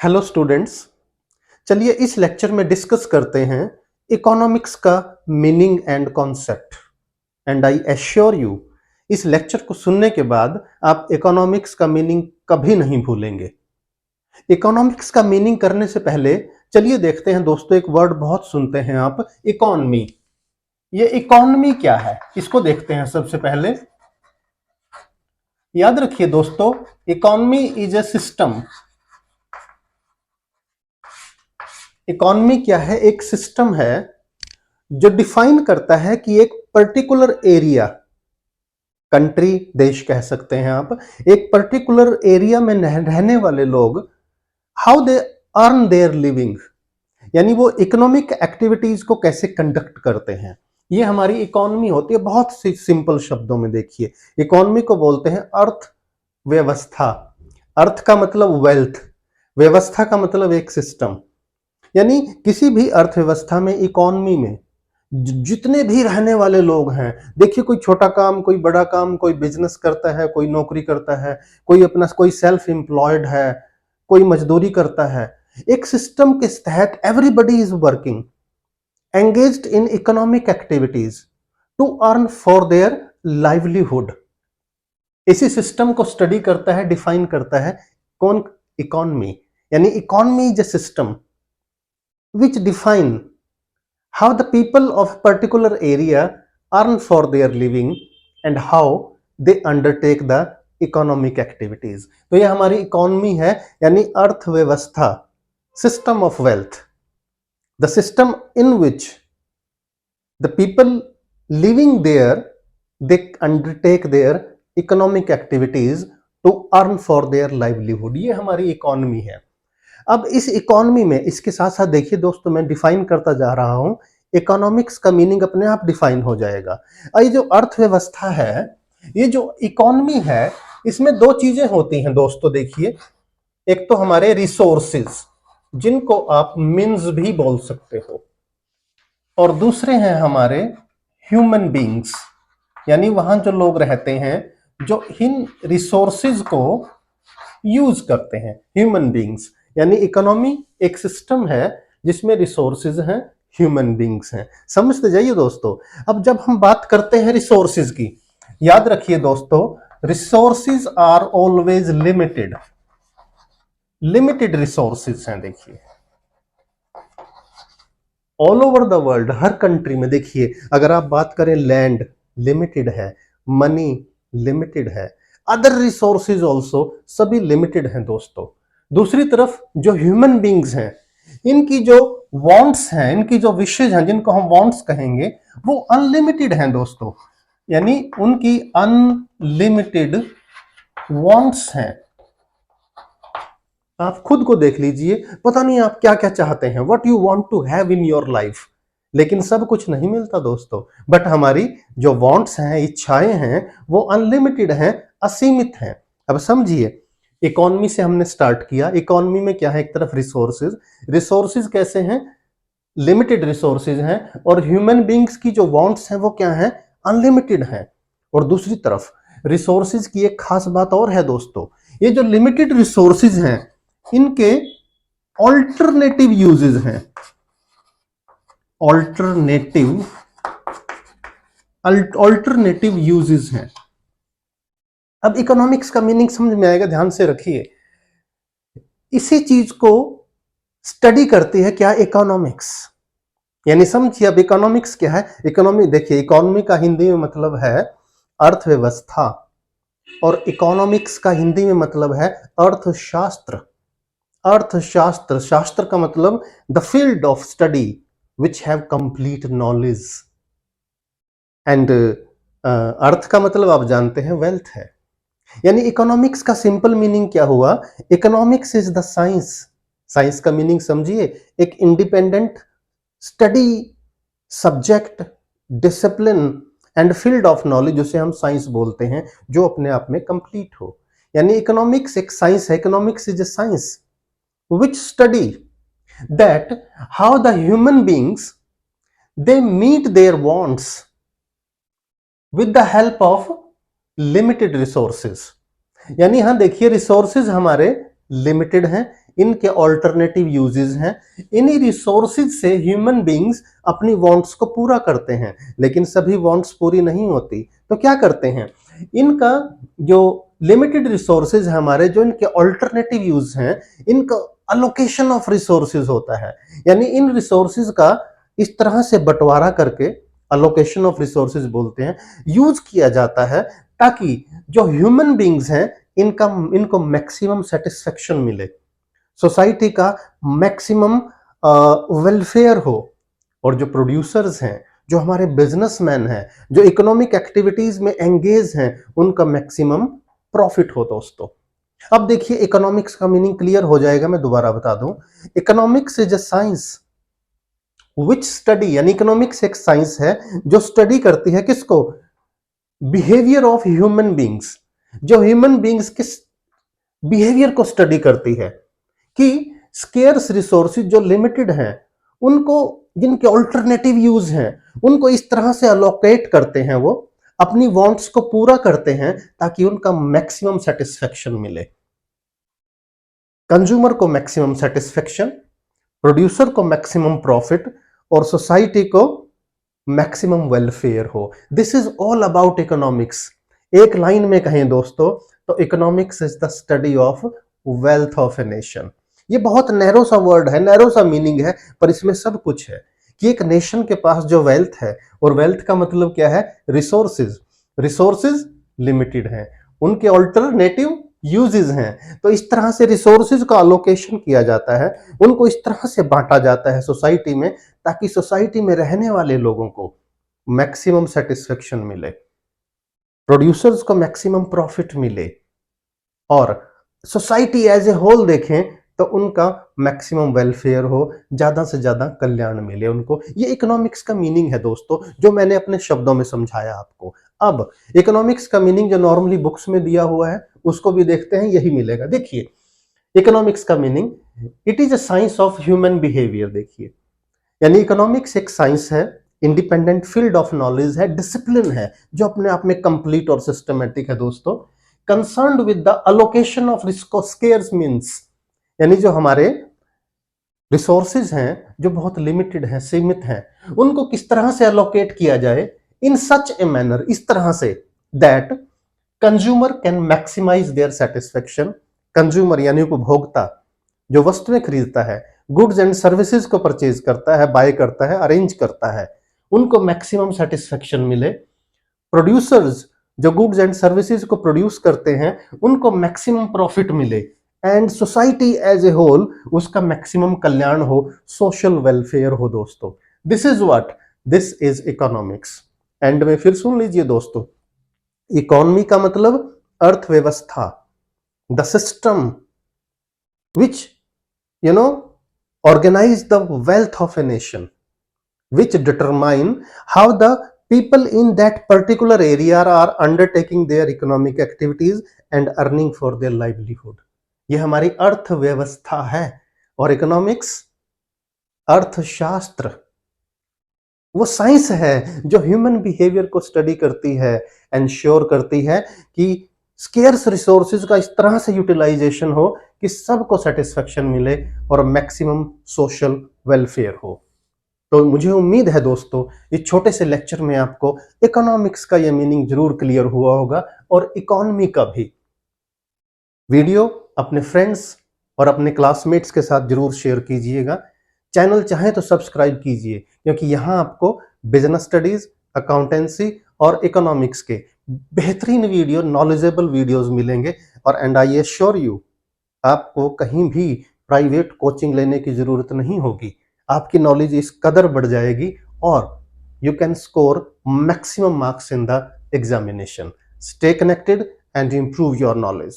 Hello students. चलिए इस lecture में डिस्कस करते हैं इकोनॉमिक्स का meaning and concept. And I assure you, इस लेक्चर को सुनने के बाद आप इकोनॉमिक्स का मीनिंग कभी नहीं भूलेंगे। इकोनॉमिक्स का मीनिंग करने से पहले चलिए देखते हैं दोस्तों, एक वर्ड बहुत सुनते हैं आप, इकोनॉमी। ये इकोनॉमी क्या है इसको देखते हैं। सबसे पहले याद रखिए दोस्तों, economy is a system. Economy क्या है? एक सिस्टम है जो डिफाइन करता है कि एक पर्टिकुलर एरिया, कंट्री, देश कह सकते हैं आप, एक पर्टिकुलर एरिया में रहने वाले लोग how they earn their living, यानी वो इकोनॉमिक एक्टिविटीज को कैसे कंडक्ट करते हैं। ये हमारी इकोनॉमी होती है। बहुत सी सिंपल शब्दों में देखिए, इकोनॉमी को बोलते हैं अर्थव्यवस्था। अर्थ का मतलब वेल्थ, व्यवस्था का मतलब एक सिस्टम। यानी किसी भी अर्थव्यवस्था में, इकोनॉमी में जितने भी रहने वाले लोग हैं, देखिए कोई छोटा काम, कोई बड़ा काम, कोई बिजनेस करता है, कोई नौकरी करता है, कोई सेल्फ एम्प्लॉयड है, कोई मजदूरी करता है। एक सिस्टम के तहत everybody is working engaged in economic activities to earn for their livelihood. इसी सिस्टम को स्टडी करता है, डिफाइन करता है कौन? इकोनॉमी। यानी economy is a system which define how the people of a particular area earn for their living and how they undertake the economic activities। तो ये हमारी इकोनॉमी है, यानी अर्थव्यवस्था, system of wealth, the system in which the people living there they undertake their economic activities to earn for their livelihood. ये हमारी economy है। अब इस इकोनॉमी में, इसके साथ साथ देखिए दोस्तों, मैं डिफाइन करता जा रहा हूं, इकोनॉमिक्स का मीनिंग अपने आप डिफाइन हो जाएगा। ये जो अर्थव्यवस्था है, ये जो इकोनॉमी है, इसमें दो चीजें होती हैं दोस्तों। देखिए, एक तो हमारे रिसोर्सेज, जिनको आप मीन्स भी बोल सकते हो, और दूसरे हैं हमारे ह्यूमन बींग्स, यानी वहां जो लोग रहते हैं जो इन रिसोर्सेज को यूज करते हैं, ह्यूमन बींग्स। यानी इकोनॉमी एक सिस्टम है जिसमें रिसोर्सेज हैं, ह्यूमन बींग्स हैं। समझते जाइए दोस्तों। अब जब हम बात करते हैं रिसोर्सेज की, याद रखिए दोस्तों, resources are always limited. Limited resources हैं। देखिए ऑल ओवर द वर्ल्ड, हर कंट्री में देखिए, अगर आप बात करें, लैंड लिमिटेड है, मनी लिमिटेड है, अदर रिसोर्सेज ऑल्सो सभी लिमिटेड हैं दोस्तों। दूसरी तरफ जो ह्यूमन बींग्स हैं, इनकी जो वांट्स हैं, इनकी जो विशेज हैं, जिनको हम वांट्स कहेंगे, वो अनलिमिटेड हैं दोस्तों। यानी उनकी अनलिमिटेड वांट्स हैं। आप खुद को देख लीजिए, पता नहीं आप क्या क्या चाहते हैं, what you want to have in your life, लेकिन सब कुछ नहीं मिलता दोस्तों। बट हमारी जो वांट्स हैं, इच्छाएं हैं, वो अनलिमिटेड हैं, असीमित हैं। अब समझिए, इकोनॉमी से हमने स्टार्ट किया। इकोनॉमी में क्या है? एक तरफ रिसोर्सेज, रिसोर्सेज कैसे हैं? लिमिटेड रिसोर्सेज हैं, और ह्यूमन बींग्स की जो वांट्स हैं वो क्या हैं? अनलिमिटेड हैं। और दूसरी तरफ रिसोर्सेज की एक खास बात और है दोस्तों, ये जो लिमिटेड रिसोर्सेज हैं, इनके ऑल्टरनेटिव यूजेस हैं। ऑल्टरनेटिव यूजेस हैं। अब इकोनॉमिक्स का मीनिंग समझ में आएगा, ध्यान से रखिए। इसी चीज को स्टडी करती है क्या? इकोनॉमिक्स। यानी समझिए, अब इकोनॉमिक्स क्या है? इकोनॉमी, देखिए, इकोनॉमी का हिंदी में मतलब है अर्थव्यवस्था, और इकोनॉमिक्स का हिंदी में मतलब है अर्थशास्त्र। अर्थशास्त्र, शास्त्र का मतलब the field of study which have complete knowledge. And earth का मतलब आप जानते हैं वेल्थ है। यानी इकोनॉमिक्स का सिंपल मीनिंग क्या हुआ? Economics is the science. Science का मीनिंग समझिए, एक independent study subject, discipline and field of knowledge, जिसे हम साइंस बोलते हैं, जो अपने आप में कंप्लीट हो। यानी इकोनॉमिक्स एक साइंस है। Economics is a science which study that how the human beings they meet their wants with the help of limited resources। यानी हाँ देखिए, रिसोर्सेज हमारे लिमिटेड हैं, इनके ऑल्टरनेटिव यूजेस हैं। इन्हीं रिसोर्सेज से ह्यूमन बींग्स अपनी वांट्स को पूरा करते हैं, लेकिन सभी वांट्स पूरी नहीं होती, तो क्या करते हैं, इनका जो लिमिटेड रिसोर्सेज है हमारे, जो इनके ऑल्टरनेटिव यूज हैं, इनका अलोकेशन ऑफ रिसोर्सेज होता है। यानी इन रिसोर्सेज का इस तरह से बंटवारा करके, अलोकेशन ऑफ रिसोर्सेज बोलते हैं, यूज किया जाता है ताकि जो ह्यूमन बींग्स हैं इनको मैक्सिमम सेटिस्फेक्शन मिले, सोसाइटी का मैक्सिमम वेलफेयर हो, और जो प्रोड्यूसर्स हैं, जो हमारे बिजनेसमैन हैं, जो इकोनॉमिक एक्टिविटीज में एंगेज हैं, उनका मैक्सिमम प्रॉफिट हो दोस्तों। अब देखिए इकोनॉमिक्स का मीनिंग क्लियर हो जाएगा, मैं दोबारा बता दूं। Economics is a science which study, यानी इकोनॉमिक्स एक साइंस है जो स्टडी करती है किसको, बिहेवियर ऑफ ह्यूमन बींग्स, जो ह्यूमन बींग्स किस बिहेवियर को स्टडी करती है कि स्केर्स रिसोर्सेज जो लिमिटेड हैं उनको, जिनके ऑल्टरनेटिव यूज हैं, उनको इस तरह से अलोकेट करते हैं, वो अपनी वांट्स को पूरा करते हैं ताकि उनका मैक्सिमम सेटिस्फेक्शन मिले। कंज्यूमर को मैक्सिमम सेटिस्फेक्शन, प्रोड्यूसर को मैक्सिमम प्रॉफिट, और सोसाइटी को मैक्सिमम वेलफेयर हो। This is all about economics. एक लाइन में कहें दोस्तों तो economics is the study of wealth of a nation. ये बहुत नैरो सा वर्ड है, नैरो सा मीनिंग है, पर इसमें सब कुछ है कि एक नेशन के पास जो वेल्थ है, और वेल्थ का मतलब क्या है, रिसोर्सेज, रिसोर्सेज लिमिटेड हैं, उनके ऑल्टरनेटिव यूजेस हैं, तो इस तरह से रिसोर्सेज का अलोकेशन किया जाता है, उनको इस तरह से बांटा जाता है सोसाइटी में, ताकि सोसाइटी में रहने वाले लोगों को मैक्सिमम सेटिस्फेक्शन मिले, प्रोड्यूसर्स को मैक्सिमम प्रॉफिट मिले, और सोसाइटी एज ए होल देखें तो उनका मैक्सिमम वेलफेयर हो, ज्यादा से ज्यादा कल्याण मिले उनको। ये इकोनॉमिक्स का मीनिंग है दोस्तों, जो मैंने अपने शब्दों में समझाया आपको। अब इकोनॉमिक्स का मीनिंग जो नॉर्मली बुक्स में दिया हुआ है उसको भी देखते हैं, यही मिलेगा। देखिए इकोनॉमिक्स का meaning, it is a science of human behaviour. देखिए यानी इकोनॉमिक्स एक साइंस है, इंडिपेंडेंट फील्ड ऑफ नॉलेज है, डिसिप्लिन है, जो अपने आप में कंप्लीट और सिस्टमेटिक है दोस्तों। Concerned with the allocation of scarce means, यानी जो हमारे रिसोर्सेज हैं जो बहुत लिमिटेड हैं, सीमित हैं, उनको किस तरह से अलोकेट किया जाए इन सच ए मैनर, इस तरह से that consumer can maximise their satisfaction. Consumer यानी उपभोक्ता जो वस्तुएं खरीदता है, गुड्स एंड सर्विसेज को परचेज करता है, बाय करता है, अरेंज करता है, उनको मैक्सिमम सेटिस्फेक्शन मिले। प्रोड्यूसर्स जो गुड्स एंड सर्विसेज को प्रोड्यूस करते हैं, उनको मैक्सिमम प्रॉफिट मिले, and society as a whole उसका मैक्सिमम कल्याण हो, सोशल वेलफेयर हो दोस्तों। This is what, this is economics. End में फिर सुन लीजिए दोस्तों, इकोनॉमी का मतलब अर्थव्यवस्था, the system which organize the wealth of a nation, which determine how the people in that particular area are undertaking their economic activities and earning for their livelihood। ये हमारी अर्थव्यवस्था है, और इकोनॉमिक्स अर्थशास्त्र वो साइंस है जो ह्यूमन बिहेवियर को स्टडी करती है, एंश्योर करती है कि स्केर्स रिसोर्सेज का इस तरह से यूटिलाइजेशन हो कि सबको सेटिस्फेक्शन मिले और मैक्सिमम सोशल वेलफेयर हो। तो मुझे उम्मीद है दोस्तों इस छोटे से लेक्चर में आपको इकोनॉमिक्स का ये मीनिंग जरूर क्लियर हुआ होगा, और इकोनॉमी का भी। वीडियो अपने फ्रेंड्स और अपने क्लासमेट्स के साथ जरूर शेयर कीजिएगा। चैनल चाहे तो सब्सक्राइब कीजिए, क्योंकि यहाँ आपको बिजनेस स्टडीज, अकाउंटेंसी और इकोनॉमिक्स के बेहतरीन वीडियो, नॉलेजेबल वीडियोस मिलेंगे। और एंड आई एश्योर यू, आपको कहीं भी प्राइवेट कोचिंग लेने की जरूरत नहीं होगी। आपकी नॉलेज इस कदर बढ़ जाएगी और you can score maximum marks in the examination. Stay connected and improve your knowledge.